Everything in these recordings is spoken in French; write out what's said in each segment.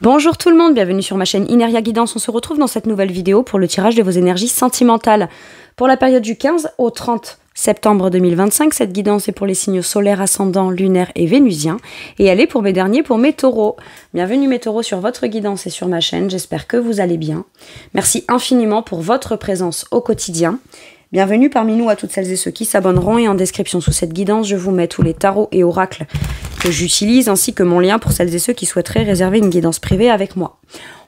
Bonjour tout le monde, bienvenue sur ma chaîne Ineria Guidance. On se retrouve dans cette nouvelle vidéo pour le tirage de vos énergies sentimentales. Pour la période du 15 au 30 septembre 2025, cette guidance est pour les signes solaires, ascendants, lunaires et vénusiens. Et elle est pour mes derniers, pour mes taureaux. Bienvenue mes taureaux sur votre guidance et sur ma chaîne, j'espère que vous allez bien. Merci infiniment pour votre présence au quotidien. Bienvenue parmi nous à toutes celles et ceux qui s'abonneront, et en description sous cette guidance, je vous mets tous les tarots et oracles que j'utilise, ainsi que mon lien pour celles et ceux qui souhaiteraient réserver une guidance privée avec moi.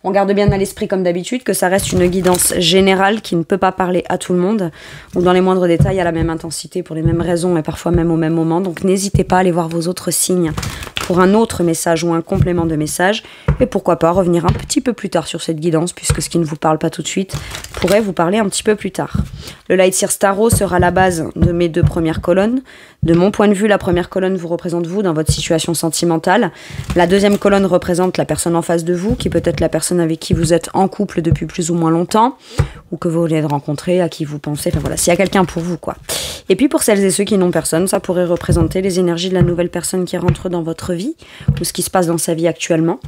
On garde bien à l'esprit, comme d'habitude, que ça reste une guidance générale qui ne peut pas parler à tout le monde, ou dans les moindres détails à la même intensité, pour les mêmes raisons et parfois même au même moment. Donc n'hésitez pas à aller voir vos autres signes pour un autre message ou un complément de message, et pourquoi pas revenir un petit peu plus tard sur cette guidance, puisque ce qui ne vous parle pas tout de suite pourrait vous parler un petit peu plus tard. Le Light Seers Tarot sera la base de mes deux premières colonnes. De mon point de vue, la première colonne vous représente vous dans votre situation sentimentale. La deuxième colonne représente la personne en face de vous, qui peut être la personne avec qui vous êtes en couple depuis plus ou moins longtemps, ou que vous venez de rencontrer, à qui vous pensez, enfin voilà, s'il y a quelqu'un pour vous, quoi. Et puis pour celles et ceux qui n'ont personne, ça pourrait représenter les énergies de la nouvelle personne qui rentre dans votre vie, ou ce qui se passe dans sa vie actuellement.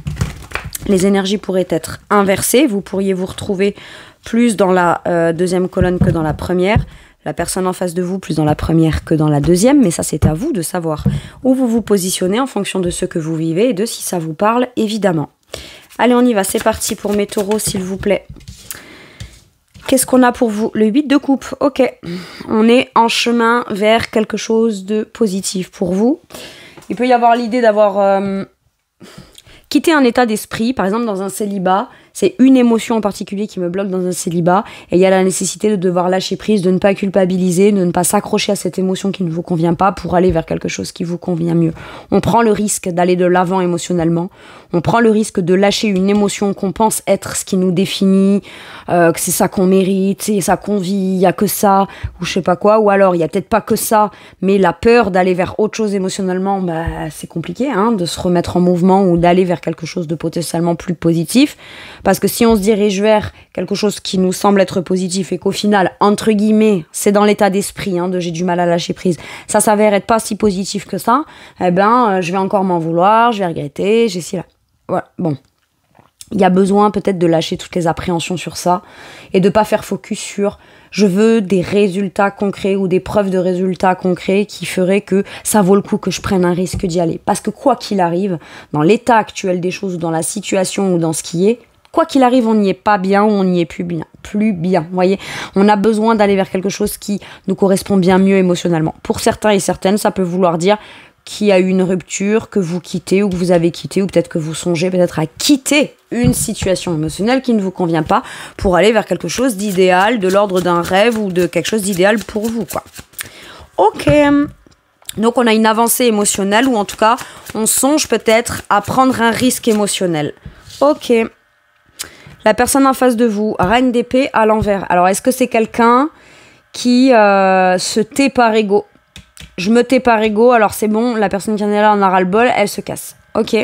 Les énergies pourraient être inversées, vous pourriez vous retrouver plus dans la deuxième colonne que dans la première, la personne en face de vous plus dans la première que dans la deuxième, mais ça c'est à vous de savoir où vous vous positionnez en fonction de ce que vous vivez et de si ça vous parle, évidemment. Allez, on y va, c'est parti pour mes taureaux, s'il vous plaît. Qu'est-ce qu'on a pour vous? Le 8 de coupe, ok. On est en chemin vers quelque chose de positif pour vous. Il peut y avoir l'idée d'avoir quitté un état d'esprit, par exemple dans un célibat. C'est une émotion en particulier qui me bloque dans un célibat, et il y a la nécessité de devoir lâcher prise, de ne pas culpabiliser, de ne pas s'accrocher à cette émotion qui ne vous convient pas pour aller vers quelque chose qui vous convient mieux. On prend le risque d'aller de l'avant émotionnellement, on prend le risque de lâcher une émotion qu'on pense être ce qui nous définit, que c'est ça qu'on mérite, c'est ça qu'on vit, il n'y a que ça, ou je sais pas quoi, ou alors il n'y a peut-être pas que ça, mais la peur d'aller vers autre chose émotionnellement, bah, c'est compliqué hein, de se remettre en mouvement ou d'aller vers quelque chose de potentiellement plus positif. Parce que si on se dirige vers quelque chose qui nous semble être positif et qu'au final, entre guillemets, c'est dans l'état d'esprit hein, de j'ai du mal à lâcher prise, ça s'avère être pas si positif que ça, eh ben, je vais encore m'en vouloir, je vais regretter, j'ai si là. Voilà, bon. Il y a besoin peut-être de lâcher toutes les appréhensions sur ça et de pas faire focus sur je veux des résultats concrets ou des preuves de résultats concrets qui feraient que ça vaut le coup que je prenne un risque d'y aller. Parce que quoi qu'il arrive, dans l'état actuel des choses, ou dans la situation ou dans ce qui est, quoi qu'il arrive, on n'y est pas bien ou on n'y est plus bien. Vous voyez, on a besoin d'aller vers quelque chose qui nous correspond bien mieux émotionnellement. Pour certains et certaines, ça peut vouloir dire qu'il y a eu une rupture, que vous quittez ou que vous avez quitté, ou peut-être que vous songez peut-être à quitter une situation émotionnelle qui ne vous convient pas pour aller vers quelque chose d'idéal, de l'ordre d'un rêve ou de quelque chose d'idéal pour vous, quoi. Ok. Donc on a une avancée émotionnelle, ou en tout cas, on songe peut-être à prendre un risque émotionnel. Ok. La personne en face de vous, reine d'épée à l'envers. Alors, est-ce que c'est quelqu'un qui se tait par ego? Je me tais par ego, alors c'est bon, la personne qui en est là en a ras-le-bol, elle se casse. Ok.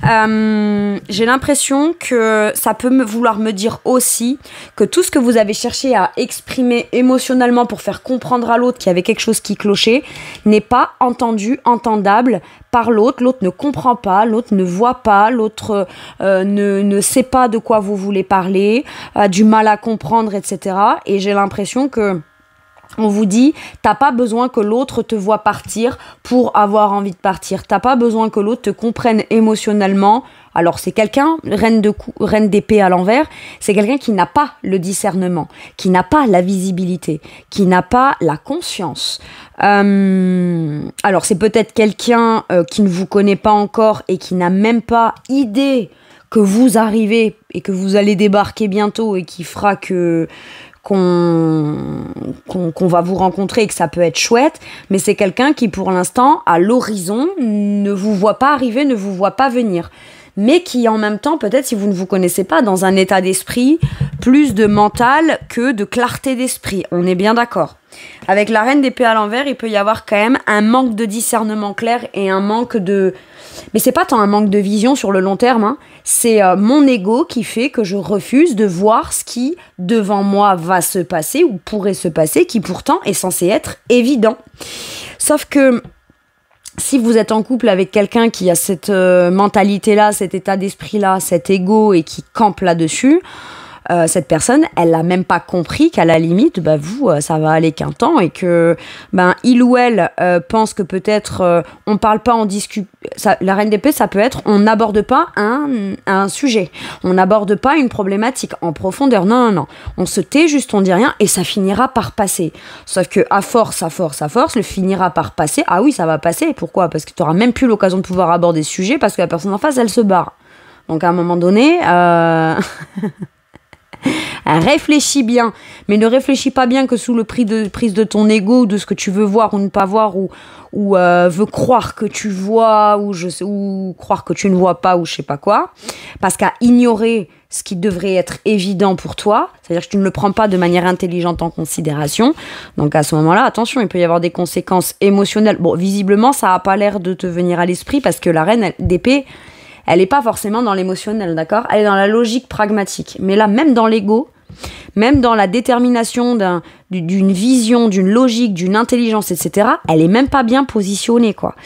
J'ai l'impression que ça peut vouloir me dire aussi que tout ce que vous avez cherché à exprimer émotionnellement pour faire comprendre à l'autre qu'il y avait quelque chose qui clochait n'est pas entendu, entendable par l'autre. L'autre ne comprend pas, l'autre ne voit pas, l'autre ne sait pas de quoi vous voulez parler, a du mal à comprendre, etc. Et j'ai l'impression que on vous dit, t'as pas besoin que l'autre te voie partir pour avoir envie de partir. T'as pas besoin que l'autre te comprenne émotionnellement. Alors c'est quelqu'un, reine d'épée à l'envers, c'est quelqu'un qui n'a pas le discernement, qui n'a pas la visibilité, qui n'a pas la conscience. Alors c'est peut-être quelqu'un qui ne vous connaît pas encore et qui n'a même pas idée que vous arrivez et que vous allez débarquer bientôt et qui fera qu'on va vous rencontrer et que ça peut être chouette, mais c'est quelqu'un qui pour l'instant à l'horizon ne vous voit pas arriver, ne vous voit pas venir, mais qui en même temps, peut-être si vous ne vous connaissez pas, dans un état d'esprit plus de mental que de clarté d'esprit, on est bien d'accord. Avec la reine d'épée à l'envers, il peut y avoir quand même un manque de discernement clair et un manque de... Mais c'est pas tant un manque de vision sur le long terme, hein. C'est mon ego qui fait que je refuse de voir ce qui, devant moi, va se passer ou pourrait se passer, qui pourtant est censé être évident. Sauf que si vous êtes en couple avec quelqu'un qui a cette mentalité-là, cet état d'esprit-là, cet ego et qui campe là-dessus, cette personne, elle n'a même pas compris qu'à la limite, vous, ça va aller qu'un temps et que il ou elle pense que peut-être on parle pas, on discute. La reine d'épée, ça peut être on n'aborde pas un sujet, on n'aborde pas une problématique en profondeur. Non. On se tait, juste on dit rien et ça finira par passer. Sauf que à force, le finira par passer. Ah oui, ça va passer. Pourquoi ? Parce que tu n'auras même plus l'occasion de pouvoir aborder ce sujet parce que la personne en face, elle se barre. Donc à un moment donné... réfléchis bien, mais ne réfléchis pas bien que sous le prise de ton ego, de ce que tu veux voir ou ne pas voir, ou veux croire que tu vois, ou croire que tu ne vois pas, ou je sais pas quoi, parce qu'à ignorer ce qui devrait être évident pour toi, c'est-à-dire que tu ne le prends pas de manière intelligente en considération, donc à ce moment-là, attention, il peut y avoir des conséquences émotionnelles. Bon, visiblement, ça n'a pas l'air de te venir à l'esprit, parce que la reine d'épée, elle n'est pas forcément dans l'émotionnel, d'accord ? Elle est dans la logique pragmatique. Mais là, même dans l'ego, même dans la détermination d'une vision, d'une logique, d'une intelligence, etc., elle est même pas bien positionnée, quoi.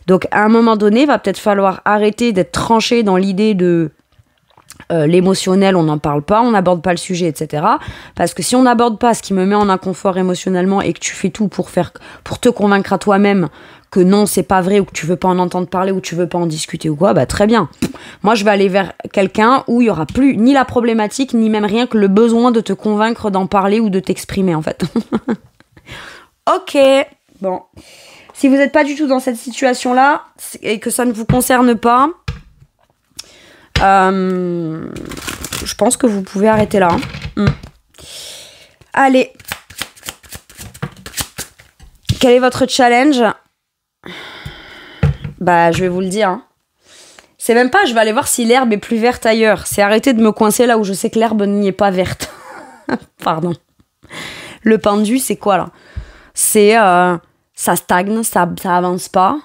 Donc, à un moment donné, il va peut-être falloir arrêter d'être tranché dans l'idée de l'émotionnel, on n'en parle pas, on n'aborde pas le sujet, etc. Parce que si on n'aborde pas ce qui me met en inconfort émotionnellement et que tu fais tout pour te convaincre à toi-même que non, c'est pas vrai, ou que tu veux pas en entendre parler, ou tu veux pas en discuter ou quoi, très bien. Moi, je vais aller vers quelqu'un où il y aura plus ni la problématique, ni même rien que le besoin de te convaincre d'en parler ou de t'exprimer, en fait. Ok, bon. Si vous n'êtes pas du tout dans cette situation-là, et que ça ne vous concerne pas, je pense que vous pouvez arrêter là. Allez. Quel est votre challenge ? Je vais vous le dire. C'est même pas je vais aller voir si l'herbe est plus verte ailleurs. C'est arrêter de me coincer là où je sais que l'herbe n'y est pas verte. Pardon. Le pendu, c'est quoi là ? C'est ça stagne, ça avance pas.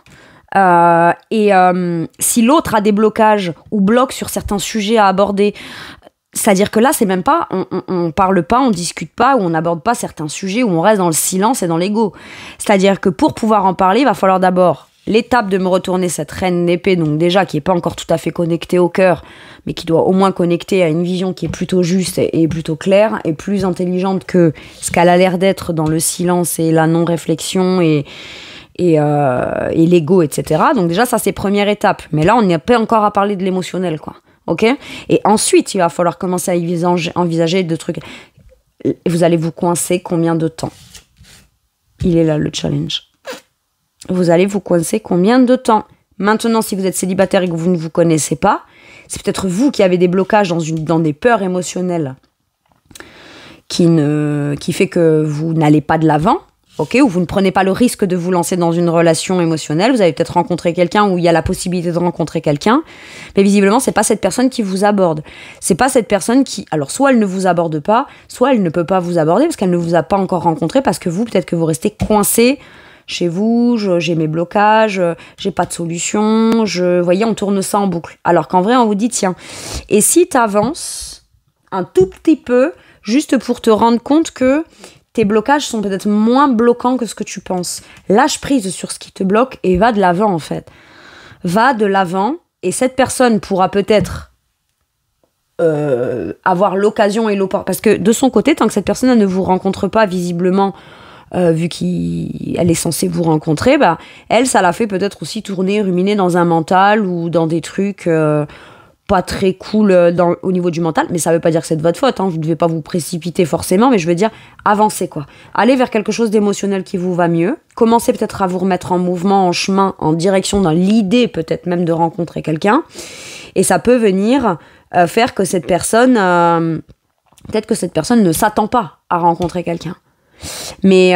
Si l'autre a des blocages ou bloque sur certains sujets à aborder, c'est-à-dire que là, c'est même pas, on parle pas, on discute pas, ou on n'aborde pas certains sujets, où on reste dans le silence et dans l'ego. C'est-à-dire que pour pouvoir en parler, il va falloir d'abord l'étape de me retourner cette reine d'épée, donc déjà qui est pas encore tout à fait connectée au cœur, mais qui doit au moins connecter à une vision qui est plutôt juste et plutôt claire, et plus intelligente que ce qu'elle a l'air d'être dans le silence et la non-réflexion et l'ego, etc. Donc déjà, ça, c'est première étape. Mais là, on n'est pas encore à parler de l'émotionnel, quoi. Ok ? Et ensuite, il va falloir commencer à envisager de trucs. Vous allez vous coincer combien de temps ? Il est là, le challenge. Vous allez vous coincer combien de temps ? Maintenant, si vous êtes célibataire et que vous ne vous connaissez pas, c'est peut-être vous qui avez des blocages dans des peurs émotionnelles qui fait que vous n'allez pas de l'avant. Ok, ou vous ne prenez pas le risque de vous lancer dans une relation émotionnelle. Vous avez peut-être rencontré quelqu'un où il y a la possibilité de rencontrer quelqu'un, mais visiblement, c'est pas cette personne qui vous aborde. C'est pas cette personne qui, alors soit elle ne vous aborde pas, soit elle ne peut pas vous aborder parce qu'elle ne vous a pas encore rencontré, parce que vous, peut-être que vous restez coincé chez vous, j'ai mes blocages, j'ai pas de solution, voyez, on tourne ça en boucle. Alors qu'en vrai, on vous dit, tiens, et si t'avances un tout petit peu, juste pour te rendre compte que tes blocages sont peut-être moins bloquants que ce que tu penses. Lâche prise sur ce qui te bloque et va de l'avant, en fait. Va de l'avant, et cette personne pourra peut-être avoir l'occasion et l'opportunité. Parce que de son côté, tant que cette personne elle ne vous rencontre pas visiblement, vu qu'elle est censée vous rencontrer, elle, ça la fait peut-être aussi tourner, ruminer dans un mental ou dans des trucs pas très cool au niveau du mental, mais ça veut pas dire que c'est de votre faute, hein, vous devez pas vous précipiter forcément, mais je veux dire, avancez quoi. Allez vers quelque chose d'émotionnel qui vous va mieux, commencez peut-être à vous remettre en mouvement, en chemin, en direction dans l'idée peut-être même de rencontrer quelqu'un, et ça peut venir faire que cette personne, peut-être que cette personne ne s'attend pas à rencontrer quelqu'un. Mais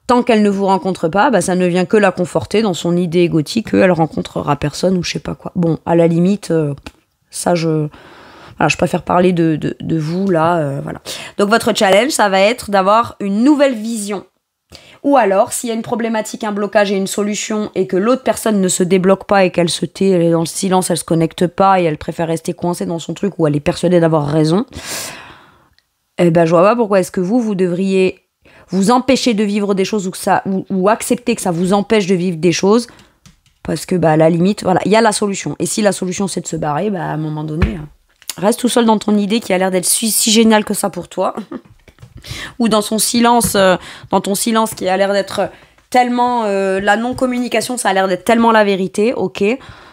tant qu'elle ne vous rencontre pas, ça ne vient que la conforter dans son idée égotique qu'elle rencontrera personne ou je sais pas quoi. Bon, à la limite, ça je préfère parler de vous là, voilà. Donc votre challenge, ça va être d'avoir une nouvelle vision. Ou alors, s'il y a une problématique, un blocage et une solution, et que l'autre personne ne se débloque pas et qu'elle se tait, elle est dans le silence, elle se connecte pas et elle préfère rester coincée dans son truc ou elle est persuadée d'avoir raison, je vois pas pourquoi est-ce que vous devriez vous empêcher de vivre des choses ou accepter que ça vous empêche de vivre des choses Parce que, bah, à la limite, voilà, il y a la solution. Et si la solution, c'est de se barrer, bah, à un moment donné, reste tout seul dans ton idée qui a l'air d'être si géniale que ça pour toi. Ou dans ton silence qui a l'air d'être tellement... la non-communication, ça a l'air d'être tellement la vérité, ok.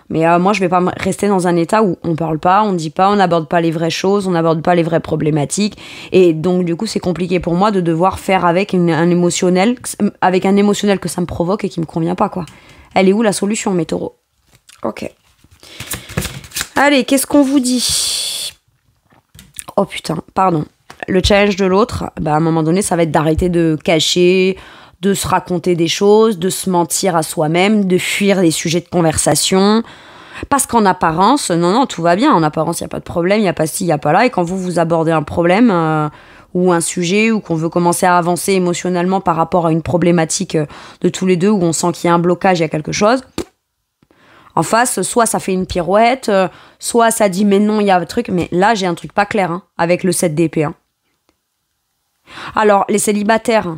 Mais moi, je vais pas rester dans un état où on parle pas, on dit pas, on n'aborde pas les vraies choses, on n'aborde pas les vraies problématiques. Et donc, du coup, c'est compliqué pour moi de devoir faire avec un émotionnel que ça me provoque et qui me convient pas, quoi. Elle est où la solution, mes taureaux? Ok. Allez, qu'est-ce qu'on vous dit? Oh putain, pardon. Le challenge de l'autre, bah, à un moment donné, ça va être d'arrêter de cacher, de se raconter des choses, de se mentir à soi-même, de fuir les sujets de conversation. Parce qu'en apparence, non, tout va bien. En apparence, il n'y a pas de problème, il n'y a pas ci, il n'y a pas là. Et quand vous abordez un problème ou un sujet ou qu'on veut commencer à avancer émotionnellement par rapport à une problématique de tous les deux où on sent qu'il y a un blocage, il y a quelque chose, en face, soit ça fait une pirouette, soit ça dit mais non, il y a un truc. Mais là, j'ai un truc pas clair avec le 7 d'épée. Alors, les célibataires,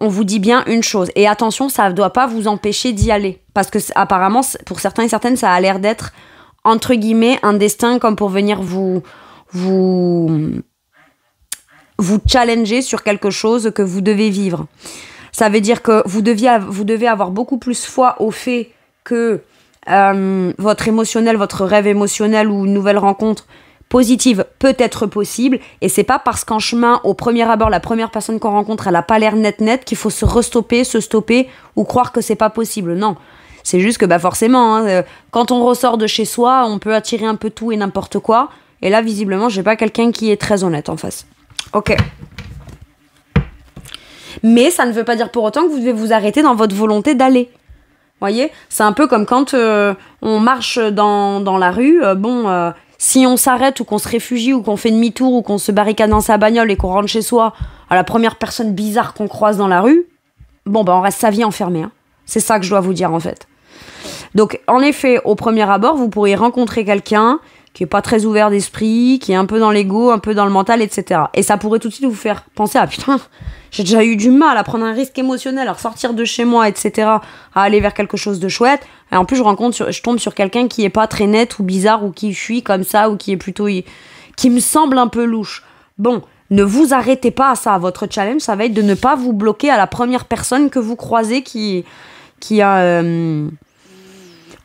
on vous dit bien une chose. Et attention, ça ne doit pas vous empêcher d'y aller. Parce que apparemment, pour certains et certaines, ça a l'air d'être, entre guillemets, un destin comme pour venir vous challenger sur quelque chose que vous devez vivre. Ça veut dire que vous devez avoir beaucoup plus foi au fait que votre émotionnel, votre rêve émotionnel ou une nouvelle rencontre positive peut être possible, et c'est pas parce qu'en chemin, au premier abord, la première personne qu'on rencontre, elle a pas l'air net qu'il faut se stopper ou croire que c'est pas possible. Non, c'est juste que bah forcément, quand on ressort de chez soi, on peut attirer un peu tout et n'importe quoi, et là visiblement, j'ai pas quelqu'un qui est très honnête en face. Ok. Mais ça ne veut pas dire pour autant que vous devez vous arrêter dans votre volonté d'aller. Voyez, c'est un peu comme quand on marche dans la rue, si on s'arrête ou qu'on se réfugie ou qu'on fait demi-tour ou qu'on se barricade dans sa bagnole et qu'on rentre chez soi à la première personne bizarre qu'on croise dans la rue, on reste sa vie enfermée. C'est ça que je dois vous dire en fait. Donc en effet, au premier abord, vous pourriez rencontrer quelqu'un qui est pas très ouvert d'esprit, qui est un peu dans l'ego, un peu dans le mental, etc. Et ça pourrait tout de suite vous faire penser à putain, j'ai déjà eu du mal à prendre un risque émotionnel, à ressortir de chez moi, etc., à aller vers quelque chose de chouette. Et en plus, je tombe sur quelqu'un qui est pas très net ou bizarre ou qui fuit comme ça ou qui est plutôt, qui me semble un peu louche. Bon, ne vous arrêtez pas à ça. Votre challenge, ça va être de ne pas vous bloquer à la première personne que vous croisez qui a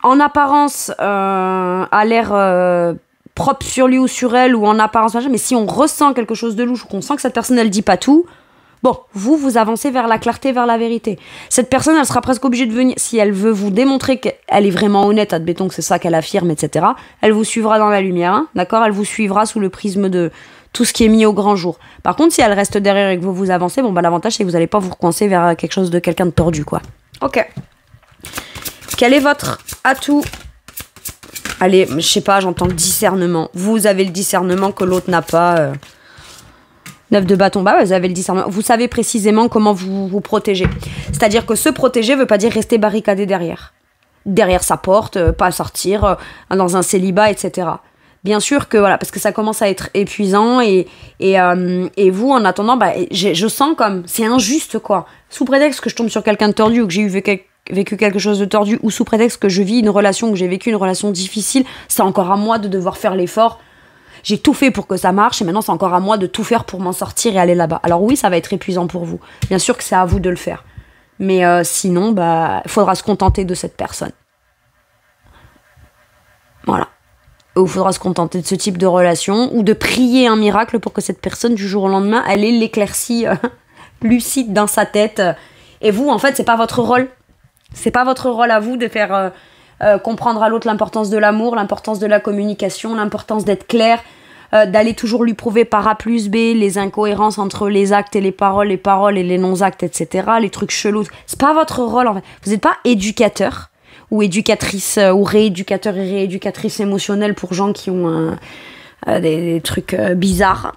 en apparence a l'air propre sur lui ou sur elle, ou en apparence machin, mais si on ressent quelque chose de louche ou qu'on sent que cette personne elle dit pas tout, vous avancez vers la clarté, vers la vérité. Cette personne, elle sera presque obligée de venir, si elle veut vous démontrer qu'elle est vraiment honnête, admettons que c'est ça qu'elle affirme, etc., elle vous suivra dans la lumière, d'accord, elle vous suivra sous le prisme de tout ce qui est mis au grand jour. Par contre, si elle reste derrière et que vous avancez, l'avantage c'est que vous n'allez pas vous recoincer vers quelque chose de quelqu'un de tordu, quoi. Ok. Quel est votre atout? Allez, je sais pas, j'entends le discernement. Vous avez le discernement que l'autre n'a pas. 9 de bâton, vous avez le discernement. Vous savez précisément comment vous protéger. C'est-à-dire que se protéger veut pas dire rester barricadé derrière sa porte, pas sortir dans un célibat, etc. Bien sûr que voilà, parce que ça commence à être épuisant et vous, en attendant, je sens comme c'est injuste, quoi. Sous prétexte que je tombe sur quelqu'un de tordu ou que j'ai vécu quelque chose de tordu, ou sous prétexte que je vis une relation, que j'ai vécu une relation difficile, c'est encore à moi de devoir faire l'effort. J'ai tout fait pour que ça marche et maintenant c'est encore à moi de tout faire pour m'en sortir et aller là-bas. Alors oui, ça va être épuisant pour vous. Bien sûr que c'est à vous de le faire. Mais sinon, il faudra se contenter de cette personne. Voilà. Ou il faudra se contenter de ce type de relation ou de prier un miracle pour que cette personne, du jour au lendemain, elle ait l'éclaircie lucide dans sa tête. Et vous, en fait, c'est pas votre rôle. C'est pas votre rôle à vous de faire comprendre à l'autre l'importance de l'amour, l'importance de la communication, l'importance d'être clair, d'aller toujours lui prouver par A plus B les incohérences entre les actes et les paroles et les non-actes, etc., les trucs chelous. C'est pas votre rôle, en fait. Vous n'êtes pas éducateur ou éducatrice ou rééducateur et rééducatrice émotionnelle pour gens qui ont des trucs bizarres.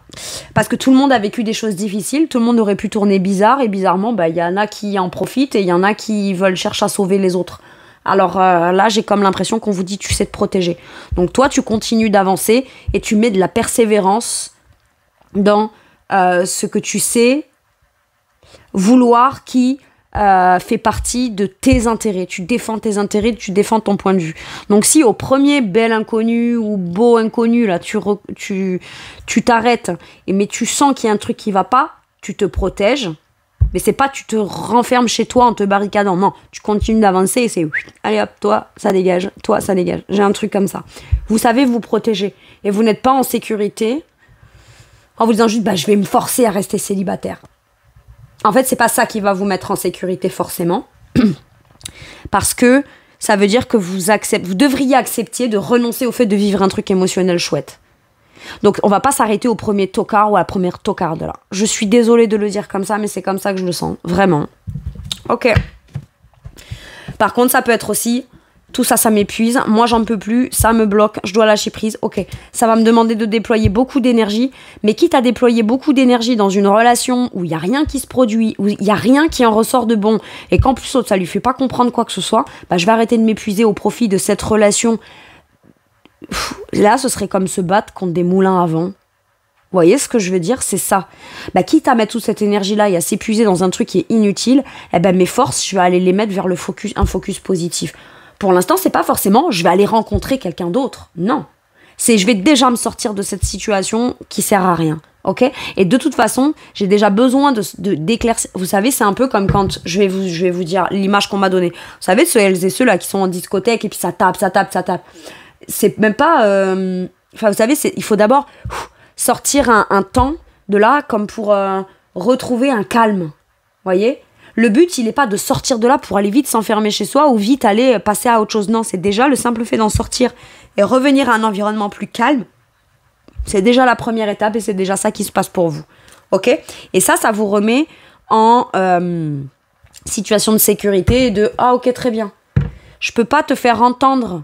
Parce que tout le monde a vécu des choses difficiles, tout le monde aurait pu tourner bizarre, et bizarrement, il y en a qui en profitent et il y en a qui veulent chercher à sauver les autres. Alors là, j'ai comme l'impression qu'on vous dit tu sais te protéger. Donc toi, tu continues d'avancer et tu mets de la persévérance dans ce que tu sais vouloir qui fait partie de tes intérêts. Tu défends tes intérêts, tu défends ton point de vue. Donc si au premier bel inconnu ou beau inconnu, là, tu t'arrêtes, mais tu sens qu'il y a un truc qui va pas, tu te protèges. Mais c'est pas tu te renfermes chez toi en te barricadant. Non, tu continues d'avancer et c'est allez hop, toi, ça dégage, toi, ça dégage. J'ai un truc comme ça. Vous savez vous protéger. Et vous n'êtes pas en sécurité en vous disant juste, je vais me forcer à rester célibataire. En fait, c'est pas ça qui va vous mettre en sécurité forcément. Parce que ça veut dire que vous devriez accepter de renoncer au fait de vivre un truc émotionnel chouette. Donc, on va pas s'arrêter au premier tocard ou à la première tocarde là. Je suis désolée de le dire comme ça, mais c'est comme ça que je le sens. Vraiment. Ok. Par contre, ça peut être aussi, tout ça, ça m'épuise. Moi, j'en peux plus. Ça me bloque. Je dois lâcher prise. Ok. Ça va me demander de déployer beaucoup d'énergie. Mais quitte à déployer beaucoup d'énergie dans une relation où il n'y a rien qui se produit, où il n'y a rien qui en ressort de bon, et qu'en plus, ça lui fait pas comprendre quoi que ce soit, je vais arrêter de m'épuiser au profit de cette relation. Là, ce serait comme se battre contre des moulins à vent. Vous voyez ce que je veux dire? C'est ça. Quitte à mettre toute cette énergie-là et à s'épuiser dans un truc qui est inutile, mes forces, je vais aller les mettre vers un focus positif. Pour l'instant, c'est pas forcément je vais aller rencontrer quelqu'un d'autre. Non. C'est je vais déjà me sortir de cette situation qui sert à rien. Ok? Et de toute façon, j'ai déjà besoin d'éclaircir. Vous savez, c'est un peu comme quand je vais vous dire l'image qu'on m'a donnée. Vous savez, celles et ceux-là qui sont en discothèque et puis ça tape. C'est même pas... vous savez, il faut d'abord sortir un temps de là comme pour retrouver un calme. Voyez? Le but, il n'est pas de sortir de là pour aller vite s'enfermer chez soi ou vite aller passer à autre chose. Non, c'est déjà le simple fait d'en sortir et revenir à un environnement plus calme. C'est déjà la première étape et c'est déjà ça qui se passe pour vous. Ok? Et ça vous remet en situation de sécurité et de « Ah, ok, très bien. Je peux pas te faire entendre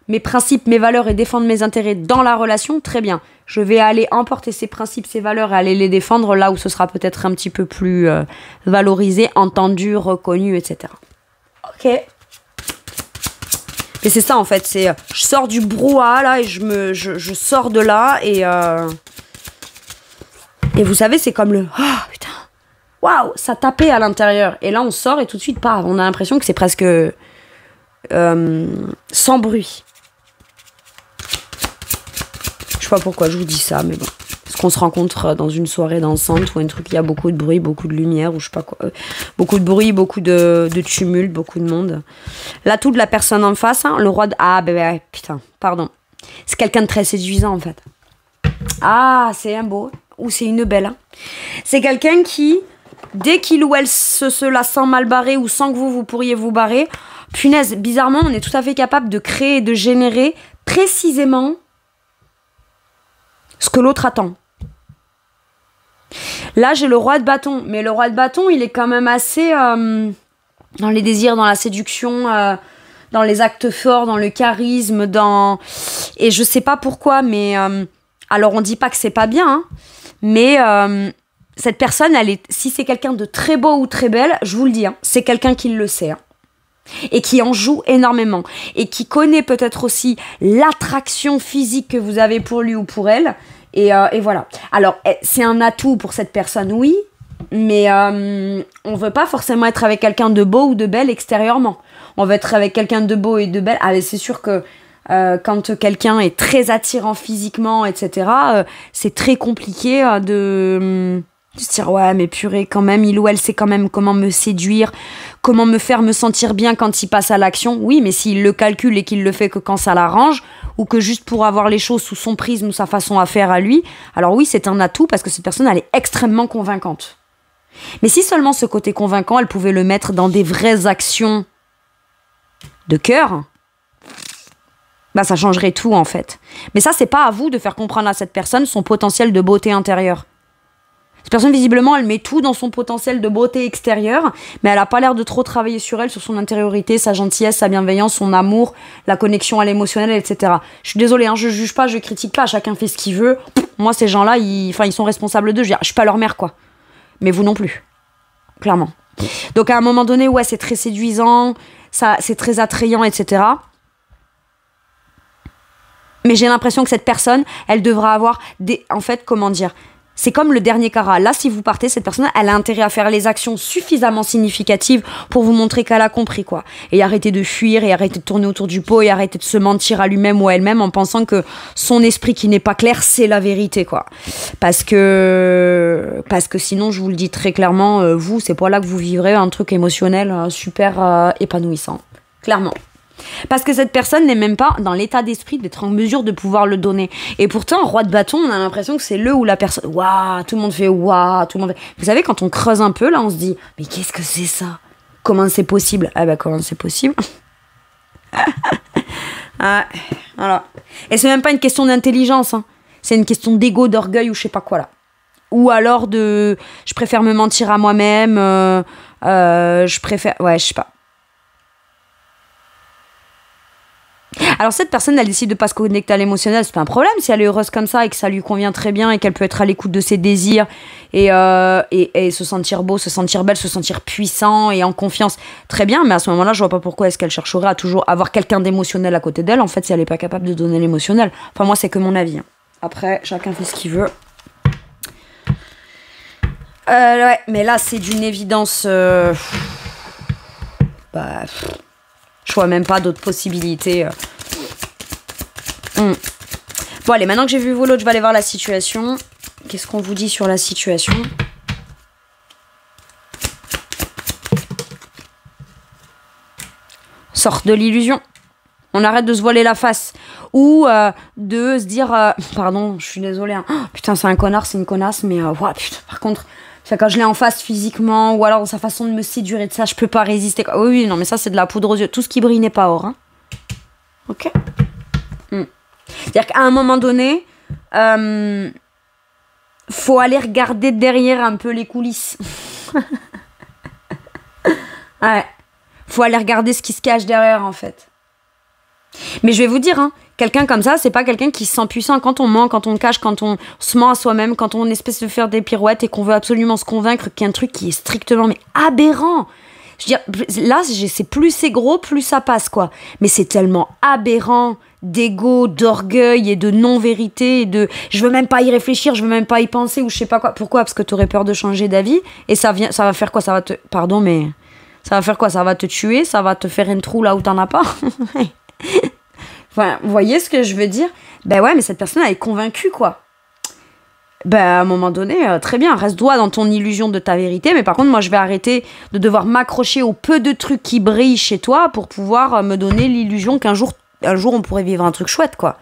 mes principes, mes valeurs et défendre mes intérêts dans la relation, très bien. Je vais aller emporter ces principes, ces valeurs et aller les défendre là où ce sera peut-être un petit peu plus valorisé, entendu, reconnu, etc. Ok. Et c'est ça en fait, c'est je sors du brouhaha là et je sors de là et vous savez c'est comme le oh putain, waouh, ça tapait à l'intérieur et là on sort et tout de suite on a l'impression que c'est presque sans bruit. Je sais pas pourquoi je vous dis ça, mais bon. Parce qu'on se rencontre dans une soirée dansante ou un truc, il y a beaucoup de bruit, beaucoup de lumière, ou je sais pas quoi. Beaucoup de bruit, beaucoup de tumulte, beaucoup de monde. L'atout de la personne en face, le roi de... Ah, putain, pardon. C'est quelqu'un de très séduisant, en fait. Ah, c'est un beau. Ou c'est une belle. Hein. C'est quelqu'un qui, dès qu'il ou elle se la sent mal barré ou sent que vous pourriez vous barrer, punaise, bizarrement, on est tout à fait capable de créer et de générer précisément ce que l'autre attend. Là, j'ai le roi de bâton. Mais le roi de bâton, il est quand même assez dans les désirs, dans la séduction, dans les actes forts, dans le charisme, Et je sais pas pourquoi, mais... alors, on dit pas que c'est pas bien, hein, mais cette personne, si c'est quelqu'un de très beau ou très belle, je vous le dis, hein, c'est quelqu'un qui le sait. Hein, et qui en joue énormément. Et qui connaît peut-être aussi l'attraction physique que vous avez pour lui ou pour elle. Et voilà. Alors, c'est un atout pour cette personne, oui, mais on veut pas forcément être avec quelqu'un de beau ou de belle extérieurement. On veut être avec quelqu'un de beau et de belle. Ah, mais c'est sûr que quand quelqu'un est très attirant physiquement, etc., c'est très compliqué de se dire, ouais, mais purée, quand même, il ou elle sait quand même comment me séduire, comment me faire me sentir bien quand il passe à l'action. Oui, mais s'il le calcule et qu'il le fait que quand ça l'arrange, ou que juste pour avoir les choses sous son prisme ou sa façon à faire à lui, alors oui, c'est un atout parce que cette personne, elle est extrêmement convaincante. Mais si seulement ce côté convaincant, elle pouvait le mettre dans des vraies actions de cœur, ça changerait tout en fait. Mais ça, c'est pas à vous de faire comprendre à cette personne son potentiel de beauté intérieure. Cette personne, visiblement, elle met tout dans son potentiel de beauté extérieure, mais elle a pas l'air de trop travailler sur elle, sur son intériorité, sa gentillesse, sa bienveillance, son amour, la connexion à l'émotionnel, etc. Je suis désolée, hein, je juge pas, je critique pas, chacun fait ce qu'il veut. Moi, ces gens-là, ils sont responsables d'eux. Je suis pas leur mère, quoi. Mais vous non plus. Clairement. Donc, à un moment donné, ouais, c'est très séduisant, ça, c'est très attrayant, etc. Mais j'ai l'impression que cette personne, elle devra avoir en fait, comment dire, C'est comme le dernier carat. Là, si vous partez, cette personne, elle a intérêt à faire les actions suffisamment significatives pour vous montrer qu'elle a compris, quoi. Et arrêter de fuir, et arrêter de tourner autour du pot, et arrêter de se mentir à lui-même ou à elle-même en pensant que son esprit qui n'est pas clair, c'est la vérité, quoi. Parce que sinon, je vous le dis très clairement, vous, c'est pas là que vous vivrez un truc émotionnel super épanouissant. Clairement. Parce que cette personne n'est même pas dans l'état d'esprit d'être en mesure de pouvoir le donner. Et pourtant, roi de bâton, on a l'impression que c'est le ou la personne. Waouh, tout le monde fait waouh, tout le monde fait... Vous savez, quand on creuse un peu, là, on se dit, mais qu'est-ce que c'est ça? Comment c'est possible? Ah bah, comment c'est possible? Ah, voilà. Et c'est même pas une question d'intelligence, hein. C'est une question d'ego, d'orgueil ou je sais pas quoi, là. Ou alors de... Je préfère me mentir à moi-même, je préfère... Ouais, je sais pas. Alors cette personne, elle décide de pas se connecter à l'émotionnel, c'est pas un problème si elle est heureuse comme ça et que ça lui convient très bien et qu'elle peut être à l'écoute de ses désirs et se sentir beau, se sentir belle, se sentir puissant et en confiance, très bien, mais à ce moment-là, je vois pas pourquoi est-ce qu'elle chercherait à toujours avoir quelqu'un d'émotionnel à côté d'elle, en fait, si elle est pas capable de donner l'émotionnel. Enfin, moi, c'est que mon avis. Hein. Après, chacun fait ce qu'il veut. Ouais, mais là, c'est d'une évidence... Je vois même pas d'autres possibilités. Bon, allez, maintenant que j'ai vu vos lots, je vais aller voir la situation. Qu'est-ce qu'on vous dit sur la situation? Sort de l'illusion. On arrête de se voiler la face. Ou de se dire... pardon, je suis désolée. Hein. Oh, putain, c'est un connard, c'est une connasse. Mais ouais, putain, par contre... Quand je l'ai en face physiquement, ou alors dans sa façon de me séduire et de ça, je peux pas résister. Oui, non, mais ça, c'est de la poudre aux yeux. Tout ce qui brille n'est pas or. Hein. Ok. C'est-à-dire qu'à un moment donné, faut aller regarder derrière un peu les coulisses. Ouais. Faut aller regarder ce qui se cache derrière, en fait. Mais je vais vous dire, hein, quelqu'un comme ça, c'est pas quelqu'un qui se sent puissant. Quand on ment, quand on cache, quand on se ment à soi-même, quand on espèce de faire des pirouettes et qu'on veut absolument se convaincre qu'il y a un truc qui est strictement mais aberrant. Je veux dire, là, c'est plus c'est gros, plus ça passe, quoi. Mais c'est tellement aberrant d'ego, d'orgueil et de non-vérité et de je veux même pas y réfléchir, je veux même pas y penser ou je sais pas quoi. Pourquoi? Parce que t'aurais peur de changer d'avis et ça va faire quoi? Ça va te... Pardon, mais... Ça va faire quoi? Ça va te tuer? Ça va te faire un trou là où t'en as pas? Enfin, vous voyez ce que je veux dire? Ben ouais, mais cette personne, elle est convaincue, quoi. Ben, à un moment donné, très bien, reste-toi dans ton illusion de ta vérité, mais par contre, moi, je vais arrêter de devoir m'accrocher au peu de trucs qui brillent chez toi pour pouvoir me donner l'illusion qu'un jour, on pourrait vivre un truc chouette, quoi.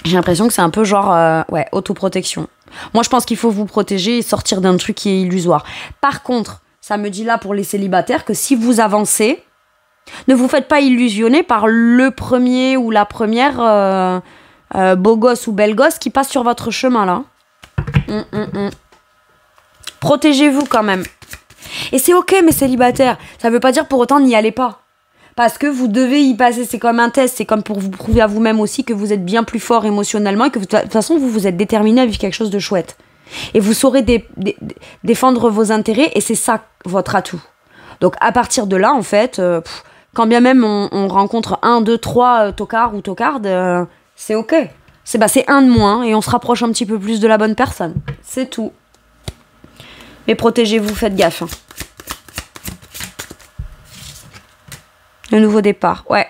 J'ai l'impression que c'est un peu genre, ouais, autoprotection. Moi, je pense qu'il faut vous protéger et sortir d'un truc qui est illusoire. Par contre, ça me dit là, pour les célibataires, que si vous avancez... Ne vous faites pas illusionner par le premier ou la première beau gosse ou belle gosse qui passe sur votre chemin, là. Protégez-vous quand même. Et c'est ok, mes célibataires. Ça veut pas dire pour autant n'y allez pas. Parce que vous devez y passer. C'est comme un test. C'est comme pour vous prouver à vous-même aussi que vous êtes bien plus fort émotionnellement et que de toute façon, vous êtes déterminé à vivre quelque chose de chouette. Et vous saurez défendre vos intérêts et c'est ça votre atout. Donc à partir de là, en fait... quand bien même on rencontre 1, 2, 3 tocards ou tocardes, c'est ok. C'est un de moins et on se rapproche un petit peu plus de la bonne personne. C'est tout. Mais protégez-vous, faites gaffe. Hein. Le nouveau départ, ouais.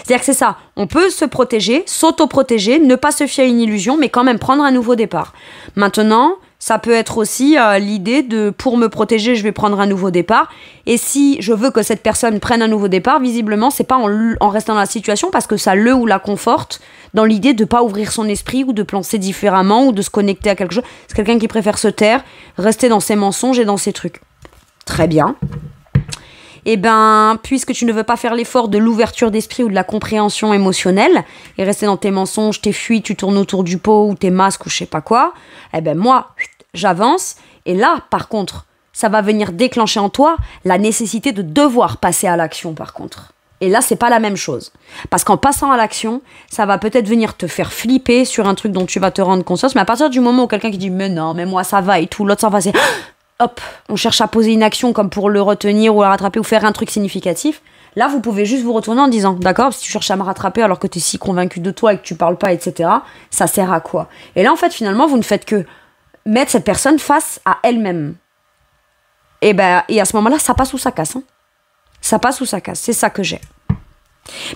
C'est-à-dire que c'est ça. On peut se protéger, s'auto-protéger, ne pas se fier à une illusion, mais quand même prendre un nouveau départ. Maintenant... Ça peut être aussi l'idée de, pour me protéger, je vais prendre un nouveau départ. Et si je veux que cette personne prenne un nouveau départ, visiblement, c'est pas en restant dans la situation parce que ça le ou la conforte dans l'idée de pas ouvrir son esprit ou de penser différemment ou de se connecter à quelque chose. C'est quelqu'un qui préfère se taire, rester dans ses mensonges et dans ses trucs. Très bien. Eh ben, puisque tu ne veux pas faire l'effort de l'ouverture d'esprit ou de la compréhension émotionnelle et rester dans tes mensonges, tes fuites, tu tournes autour du pot ou tes masques ou je sais pas quoi, eh ben moi, j'avance et là, par contre, ça va venir déclencher en toi la nécessité de devoir passer à l'action, par contre. Et là, c'est pas la même chose. Parce qu'en passant à l'action, ça va peut-être venir te faire flipper sur un truc dont tu vas te rendre conscience, mais à partir du moment où quelqu'un qui dit « mais non, mais moi ça va » et tout, l'autre s'en va, c'est... Hop, on cherche à poser une action comme pour le retenir ou la rattraper ou faire un truc significatif. Là, vous pouvez juste vous retourner en disant, d'accord, si tu cherches à me rattraper alors que tu es si convaincu de toi et que tu parles pas, etc., ça sert à quoi? Et là, en fait, finalement, vous ne faites que mettre cette personne face à elle-même. Et à ce moment-là, ça passe ou ça casse. Hein. Ça passe ou ça casse. C'est ça que j'ai.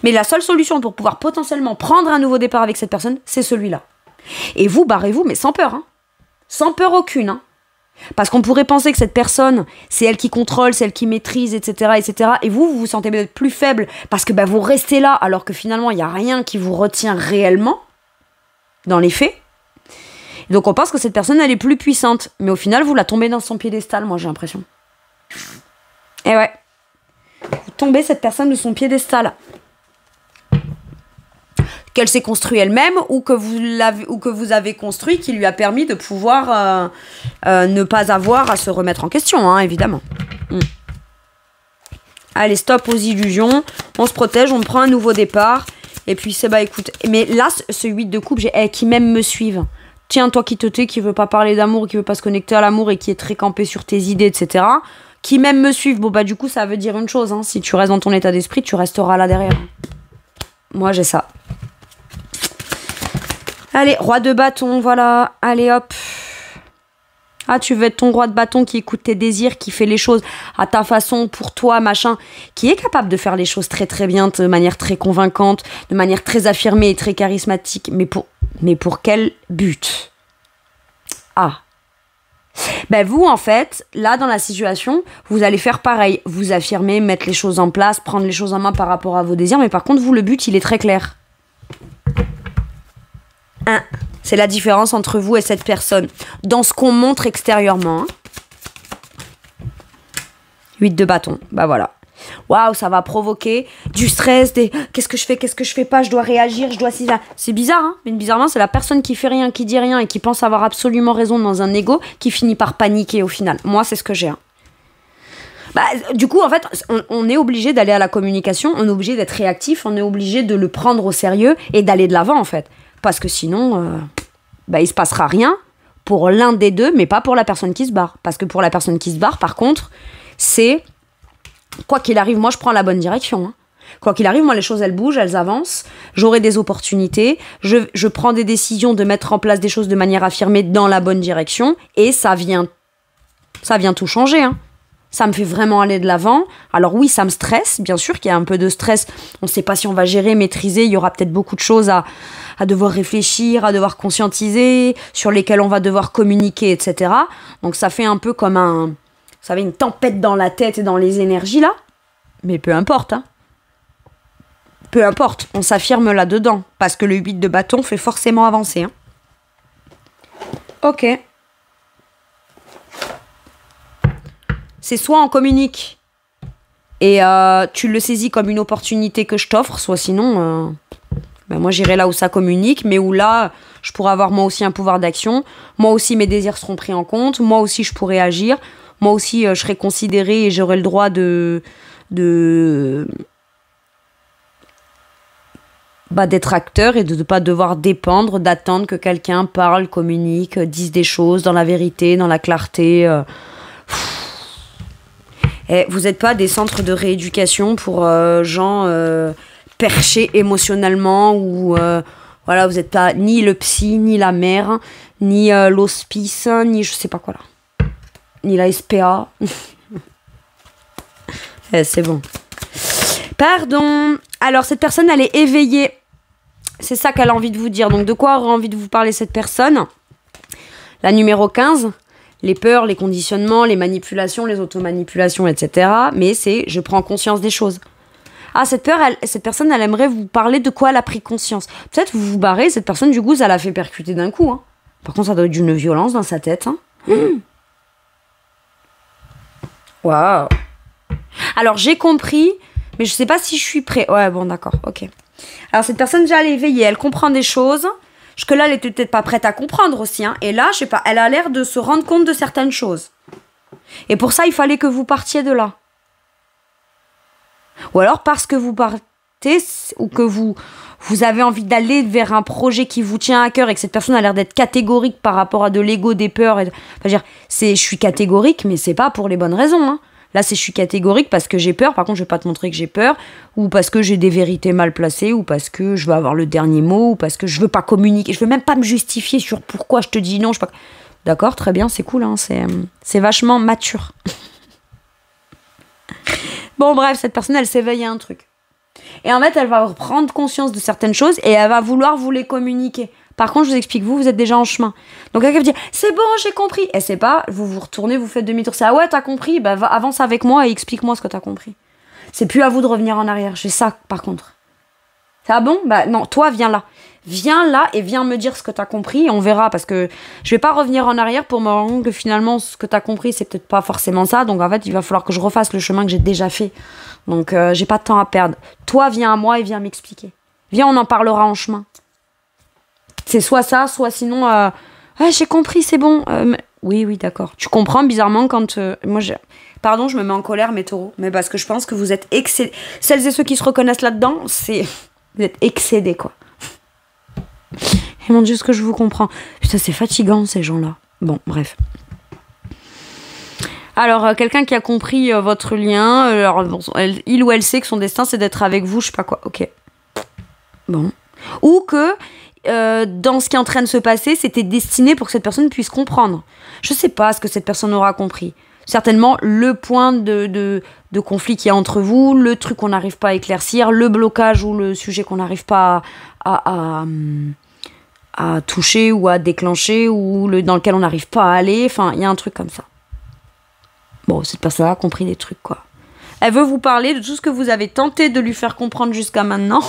Mais la seule solution pour pouvoir potentiellement prendre un nouveau départ avec cette personne, c'est celui-là. Et vous, barrez-vous, mais sans peur. Hein. Sans peur aucune. Hein. Parce qu'on pourrait penser que cette personne, c'est elle qui contrôle, c'est elle qui maîtrise, etc. etc. Et vous vous sentez peut-être plus faible parce que vous restez là alors que finalement, il n'y a rien qui vous retient réellement dans les faits. Donc on pense que cette personne, elle est plus puissante. Mais au final, vous la tombez dans son piédestal, moi j'ai l'impression. Et ouais. Vous tombez cette personne de son piédestal. Qu'elle s'est construite elle-même ou que vous avez construit qui lui a permis de pouvoir ne pas avoir à se remettre en question, hein, évidemment. Allez, stop aux illusions. On se protège, on prend un nouveau départ. Et puis c'est écoute. Mais là, ce 8 de coupe, qui même me suivent. Tiens, toi qui te tais, qui veut pas parler d'amour, qui veut pas se connecter à l'amour et qui est très campé sur tes idées, etc. Qui même me suivent. Bon, du coup, ça veut dire une chose. Hein. Si tu restes dans ton état d'esprit, tu resteras là derrière. Moi, j'ai ça. Allez, roi de bâton, voilà. Allez, hop. Ah, tu veux être ton roi de bâton qui écoute tes désirs, qui fait les choses à ta façon, pour toi, machin. Qui est capable de faire les choses très très bien, de manière très convaincante, de manière très affirmée et très charismatique. Mais pour quel but? Ah. Vous, en fait, là, dans la situation, vous allez faire pareil. Vous affirmer, mettre les choses en place, prendre les choses en main par rapport à vos désirs. Mais par contre, vous, le but, il est très clair. C'est la différence entre vous et cette personne. Dans ce qu'on montre extérieurement. 8 de bâton. Voilà. Waouh, ça va provoquer du stress, qu'est-ce que je fais pas, je dois réagir, je dois... C'est bizarre, hein, mais bizarrement, c'est la personne qui fait rien, qui dit rien et qui pense avoir absolument raison dans un ego qui finit par paniquer au final. Moi, c'est ce que j'ai. Hein. Du coup, en fait, on est obligé d'aller à la communication, on est obligé d'être réactif, on est obligé de le prendre au sérieux et d'aller de l'avant, en fait. Parce que sinon, il se passera rien pour l'un des deux, mais pas pour la personne qui se barre. Parce que pour la personne qui se barre, par contre, c'est... Quoi qu'il arrive, moi, je prends la bonne direction. Hein. Quoi qu'il arrive, moi, les choses, elles bougent, elles avancent. J'aurai des opportunités. Je prends des décisions de mettre en place des choses de manière affirmée dans la bonne direction. Et ça vient tout changer. Hein. Ça me fait vraiment aller de l'avant. Alors oui, ça me stresse. Bien sûr qu'il y a un peu de stress. On ne sait pas si on va gérer, maîtriser. Il y aura peut-être beaucoup de choses à devoir réfléchir, à devoir conscientiser, sur lesquelles on va devoir communiquer, etc. Donc ça fait un peu comme une tempête dans la tête et dans les énergies, là. Mais peu importe, hein. Peu importe, on s'affirme là-dedans. Parce que le 8 de bâton fait forcément avancer, hein. Ok. C'est soit on communique et tu le saisis comme une opportunité que je t'offre, soit sinon, moi j'irai là où ça communique, mais où là, je pourrais avoir moi aussi un pouvoir d'action. Moi aussi, mes désirs seront pris en compte. Moi aussi, je pourrais agir. Moi aussi, je serai considérée et j'aurai le droit d'être acteur et de ne pas devoir dépendre, d'attendre que quelqu'un parle, communique, dise des choses dans la vérité, dans la clarté. Et vous n'êtes pas des centres de rééducation pour gens perchés émotionnellement ou vous n'êtes pas ni le psy, ni la mère, ni l'hospice, ni je sais pas quoi là. Ni la SPA. C'est bon. Pardon. Alors, cette personne, elle est éveillée. C'est ça qu'elle a envie de vous dire. Donc, de quoi aura envie de vous parler cette personne? La numéro 15. Les peurs, les conditionnements, les manipulations, les automanipulations, etc. Mais c'est, je prends conscience des choses. Ah, cette personne, elle aimerait vous parler de quoi elle a pris conscience. Peut-être vous vous barrez, cette personne, du coup, ça l'a fait percuter d'un coup. Hein. Par contre, ça doit être d'une violence dans sa tête. Hein. Waouh. Alors, j'ai compris, mais je sais pas si je suis prêt. Ouais, bon, d'accord, ok. Alors, cette personne, déjà, elle est éveillée, elle comprend des choses. Jusque-là, elle était peut-être pas prête à comprendre aussi. Hein. Et là, je sais pas, elle a l'air de se rendre compte de certaines choses. Et pour ça, il fallait que vous partiez de là. Ou alors parce que vous partez, ou que vous avez envie d'aller vers un projet qui vous tient à cœur et que cette personne a l'air d'être catégorique par rapport à de l'ego, des peurs. Je suis catégorique, mais c'est pas pour les bonnes raisons. Hein. Là, je suis catégorique parce que j'ai peur. Par contre, je vais pas te montrer que j'ai peur. Ou parce que j'ai des vérités mal placées. Ou parce que je veux avoir le dernier mot. Ou parce que je veux pas communiquer. Je veux même pas me justifier sur pourquoi je te dis non. D'accord, très bien, c'est cool, hein, c'est vachement mature. Bon, bref, cette personne, elle s'éveille à un truc. Et en fait, elle va prendre conscience de certaines choses et elle va vouloir vous les communiquer. Par contre, je vous explique, vous êtes déjà en chemin. Donc, quelqu'un vous dit, c'est bon, j'ai compris. Et c'est pas, vous vous retournez, vous faites demi-tour. C'est, ah ouais, t'as compris, bah avance avec moi et explique-moi ce que t'as compris. C'est plus à vous de revenir en arrière. J'ai ça, par contre. Ah bon? Bah non, toi, viens là. Viens là et viens me dire ce que t'as compris et on verra, parce que je vais pas revenir en arrière pour me rendre compte que finalement, ce que t'as compris, c'est peut-être pas forcément ça. Donc, en fait, il va falloir que je refasse le chemin que j'ai déjà fait. Donc, j'ai pas de temps à perdre. Toi, viens à moi et viens m'expliquer. Viens, on en parlera en chemin. C'est soit ça, soit sinon... ah, j'ai compris, c'est bon. Oui, d'accord. Tu comprends bizarrement quand... Pardon, je me mets en colère, mes taureaux. Mais parce que je pense que vous êtes excédés. Celles et ceux qui se reconnaissent là-dedans, c'est... Vous êtes excédés, quoi. Et mon Dieu, ce que je vous comprends. Putain, c'est fatigant, ces gens-là. Bon, bref. Alors, quelqu'un qui a compris votre lien, alors, bon, il ou elle sait que son destin, c'est d'être avec vous, je sais pas quoi. Ok. Bon. Ou que, dans ce qui est en train de se passer, c'était destiné pour que cette personne puisse comprendre. Je sais pas ce que cette personne aura compris. Certainement, le point de conflit qu'il y a entre vous, le truc qu'on n'arrive pas à éclaircir, le blocage ou le sujet qu'on n'arrive pas à toucher ou à déclencher, ou dans lequel on n'arrive pas à aller. Enfin, il y a un truc comme ça. Bon, cette personne a compris des trucs, quoi. Elle veut vous parler de tout ce que vous avez tenté de lui faire comprendre jusqu'à maintenant.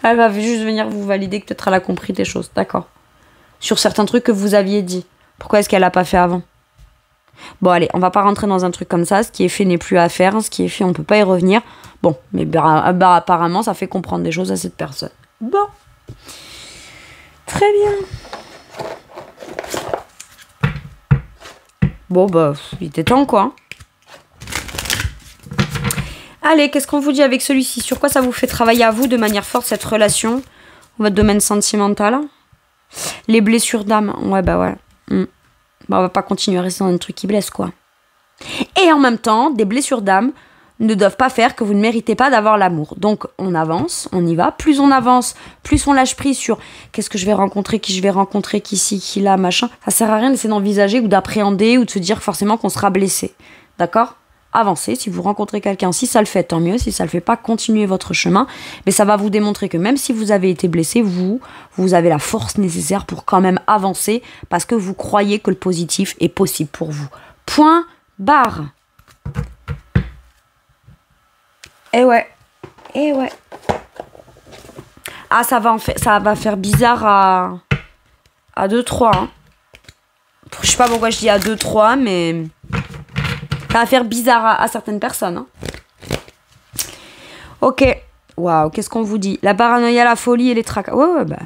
Elle va juste venir vous valider que peut-être elle a compris des choses, d'accord. Sur certains trucs que vous aviez dit. Pourquoi est-ce qu'elle l'a pas fait avant? Bon, allez, on va pas rentrer dans un truc comme ça. Ce qui est fait n'est plus à faire. Ce qui est fait, on peut pas y revenir. Bon, mais apparemment, ça fait comprendre des choses à cette personne. Bon. Très bien. Bon, bah, il était temps, quoi. Allez, qu'est-ce qu'on vous dit avec celui-ci? Sur quoi ça vous fait travailler à vous de manière forte, cette relation? Votre domaine sentimental? Les blessures d'âme. Ouais, bah ouais. Bah, on va pas continuer à rester dans un truc qui blesse, quoi. Et en même temps, des blessures d'âme ne doivent pas faire que vous ne méritez pas d'avoir l'amour. Donc, on avance, on y va. Plus on avance, plus on lâche prise sur qu'est-ce que je vais rencontrer, qui je vais rencontrer, qui ci, qui là, machin. Ça sert à rien d'essayer d'envisager ou d'appréhender ou de se dire forcément qu'on sera blessé. D'accord? Avancez. Si vous rencontrez quelqu'un, si ça le fait, tant mieux. Si ça le fait pas, continuez votre chemin. Mais ça va vous démontrer que même si vous avez été blessé, vous avez la force nécessaire pour quand même avancer parce que vous croyez que le positif est possible pour vous. Point barre. Eh ouais. Ah, ça va faire bizarre à 2-3. Hein. Je sais pas pourquoi je dis à 2-3, mais ça va faire bizarre à certaines personnes. Hein. Ok. Waouh, qu'est-ce qu'on vous dit? La paranoïa, la folie et les tracas. Ouais, bah.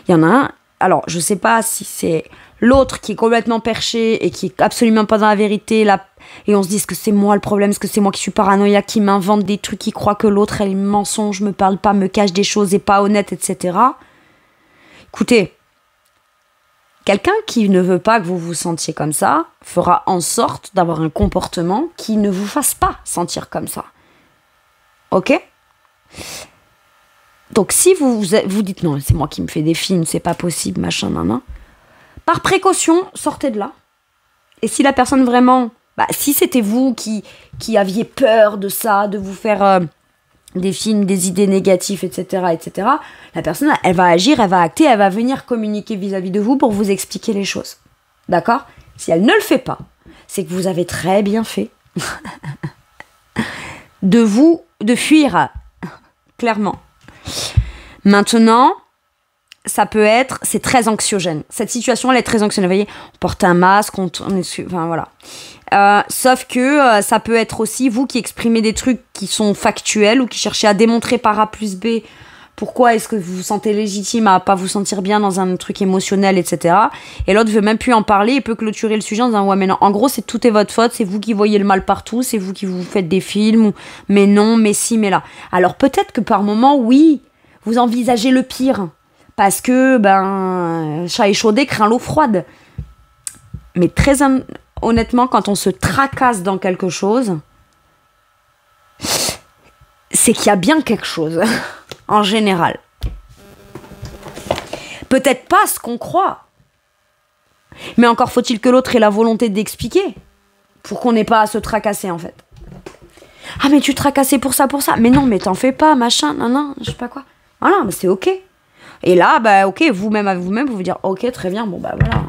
Il y en a un. Alors, je sais pas si c'est l'autre qui est complètement perché et qui est absolument pas dans la vérité, là, et on se dit, est-ce que c'est moi le problème, est-ce que c'est moi qui suis paranoïaque, qui m'invente des trucs, qui croit que l'autre est mensonge, me parle pas, me cache des choses et pas honnête, etc. Écoutez, quelqu'un qui ne veut pas que vous vous sentiez comme ça fera en sorte d'avoir un comportement qui ne vous fasse pas sentir comme ça. Ok? Donc si vous dites non, c'est moi qui me fais des films, c'est pas possible, machin, nan. Par précaution, sortez de là. Et si la personne vraiment... si c'était vous qui aviez peur de ça, de vous faire des films, des idées négatives, etc., la personne, elle va agir, elle va acter, elle va venir communiquer vis-à-vis de vous pour vous expliquer les choses. D'accord? Si elle ne le fait pas, c'est que vous avez très bien fait de fuir, clairement. Maintenant... ça peut être, c'est très anxiogène. Cette situation, elle est très anxiogène. Vous voyez, on porte un masque, enfin voilà. Sauf que ça peut être aussi vous qui exprimez des trucs qui sont factuels ou qui cherchez à démontrer par A plus B pourquoi est-ce que vous vous sentez légitime à pas vous sentir bien dans un truc émotionnel, etc. Et l'autre veut même plus en parler et peut clôturer le sujet en disant ouais mais non, en gros tout est votre faute, c'est vous qui voyez le mal partout, c'est vous qui vous faites des films, mais non, mais si, mais là. Alors peut-être que par moment, oui, vous envisagez le pire. Parce que, chat échaudé craint l'eau froide. Mais très honnêtement, quand on se tracasse dans quelque chose, c'est qu'il y a bien quelque chose, en général. Peut-être pas ce qu'on croit, Mais encore faut-il que l'autre ait la volonté d'expliquer pour qu'on n'ait pas à se tracasser, en fait. Ah, mais tu te tracassais pour ça. Mais non, mais t'en fais pas, machin, non, je sais pas quoi. Voilà, mais c'est ok. Et là, bah ok, vous-même avec vous-même, vous vous dire, ok, très bien, bon bah voilà.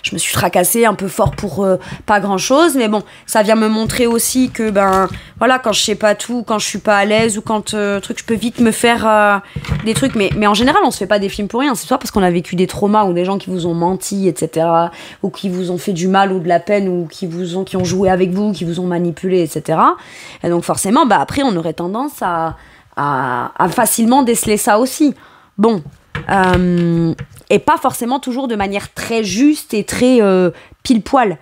Je me suis tracassée un peu fort pour pas grand-chose, mais bon, ça vient me montrer aussi que, ben, voilà, quand je sais pas tout, quand je suis pas à l'aise, ou quand, je peux vite me faire des trucs, mais en général, on se fait pas des films pour rien, c'est soit parce qu'on a vécu des traumas, ou des gens qui vous ont menti, etc., ou qui vous ont fait du mal, ou de la peine, ou qui ont joué avec vous, qui vous ont manipulé, etc. Et donc forcément, bah après, on aurait tendance à facilement déceler ça aussi. Bon, et pas forcément toujours de manière très juste et très pile-poil.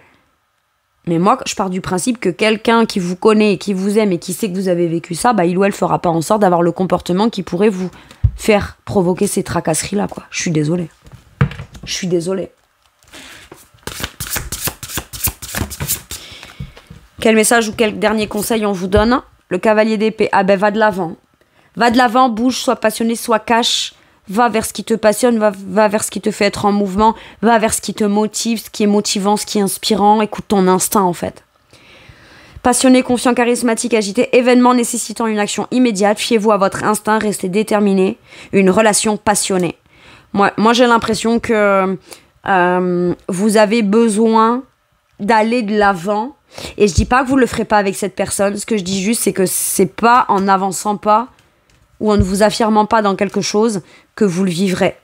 Mais moi, je pars du principe que quelqu'un qui vous connaît, qui vous aime et qui sait que vous avez vécu ça, bah il ou elle fera pas en sorte d'avoir le comportement qui pourrait vous faire provoquer ces tracasseries-là, quoi. Je suis désolée. Quel message ou quel dernier conseil on vous donne? Le cavalier d'épée, ah ben va de l'avant. Va de l'avant, bouge, sois passionné, sois cash. Va vers ce qui te passionne, va vers ce qui te fait être en mouvement, va vers ce qui te motive, ce qui est motivant, ce qui est inspirant. Écoute ton instinct, en fait. Passionné, confiant, charismatique, agité, événement nécessitant une action immédiate, fiez-vous à votre instinct, restez déterminé. Une relation passionnée. Moi j'ai l'impression que vous avez besoin d'aller de l'avant. Et je dis pas que vous le ferez pas avec cette personne. Ce que je dis juste, c'est que c'est pas en n'avançant pas ou en ne vous affirmant pas dans quelque chose que vous le vivrez.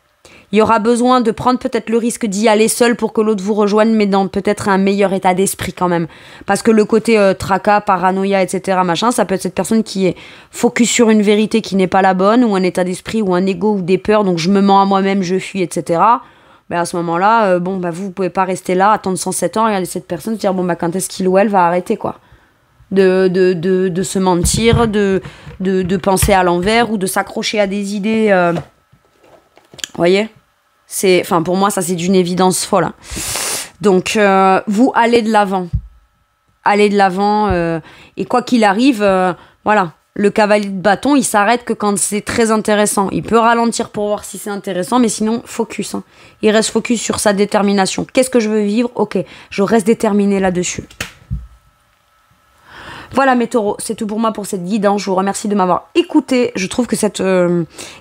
Il y aura besoin de prendre peut-être le risque d'y aller seul pour que l'autre vous rejoigne, mais dans peut-être un meilleur état d'esprit quand même. Parce que le côté tracas, paranoïa, etc., machin, ça peut être cette personne qui est focus sur une vérité qui n'est pas la bonne, ou un état d'esprit, ou un ego, ou des peurs, donc je me mens à moi-même, je fuis, etc. Ben à ce moment-là, vous pouvez pas rester là, attendre 107 ans, regarder cette personne, se dire, quand est-ce qu'il ou elle va arrêter, quoi. De se mentir, de penser à l'envers ou de s'accrocher à des idées. Voyez, pour moi, ça c'est d'une évidence folle. Hein. Donc, vous allez de l'avant. Et quoi qu'il arrive, voilà. Le cavalier de bâton, il s'arrête que quand c'est très intéressant. Il peut ralentir pour voir si c'est intéressant, mais sinon, focus. Hein. Il reste focus sur sa détermination. Qu'est-ce que je veux vivre? Ok, je reste déterminé là-dessus. Voilà mes taureaux, c'est tout pour moi pour cette guidance. Je vous remercie de m'avoir écouté. Je trouve que cette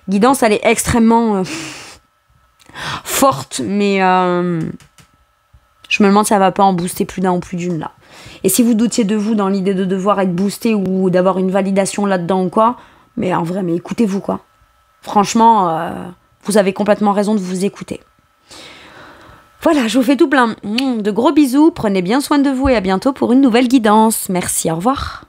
guidance, elle est extrêmement forte, mais je me demande si elle va pas en booster plus d'un ou plus d'une là. Et si vous doutiez de vous dans l'idée de devoir être boosté ou d'avoir une validation là-dedans ou quoi, mais en vrai, mais écoutez-vous quoi. Franchement, vous avez complètement raison de vous écouter. Voilà, je vous fais tout plein de gros bisous, prenez bien soin de vous et à bientôt pour une nouvelle guidance. Merci, au revoir.